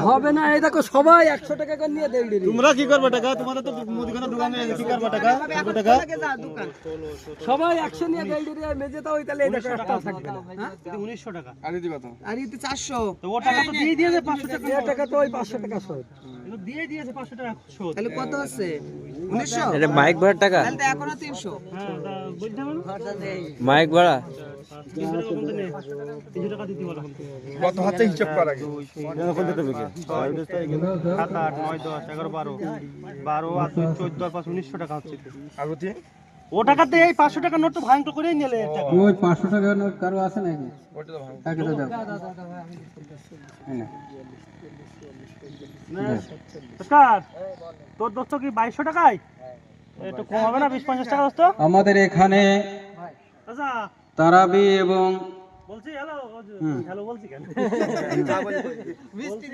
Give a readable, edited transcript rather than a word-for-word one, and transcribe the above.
হবে না, এই দেখো সবাই 100 টাকা করে নিয়ে দেই। তোমরা কি করবে টাকা? তোমাদের তো মুদিখানা দোকানে কি করবে টাকা? সবাই 100 নিয়ে দেই রে মেজেটা ওই তাহলে এই দেখো একটা থাকবে না। হ্যাঁ 1900 টাকা। আর দিতে কত? আর দিতে 400। তো ও টাকা তো দিয়ে দিয়েছে 500 টাকা। এই টাকা তো ওই 500 টাকা শোধ। এটা দিয়ে দিয়েছে 500 টাকা শোধ। তাহলে কত আছে? 1900। এটা মাইক ভাড়া টাকা। তাহলে তো এখনো 300। হ্যাঁ বুঝতে পারো? মাইক ভাড়া 300 টাকা বলতে নেই। 300 টাকা দিতে বলো। কত হচ্ছে হিসাব করা আগে? 7 8 9 10 11 12 12 আর 14 আর 5 1900 টাকা হচ্ছে। আগতি ও টাকাতে এই 500 টাকা নোট তো ভাঙটো করেই নিলে এটা। ওই 500 টাকা নোট কারো আছে নাকি? ওটা তো ভাঙ। টাকা দাও। সরকার তোর দোস্ত কি 2200 টাকায়? একটু কম হবে না 20 50 টাকা দোস্ত? আমাদের এখানে আচ্ছা তারাবি এবং বলছি হ্যালো হ্যালো বলছি কেন? বলছি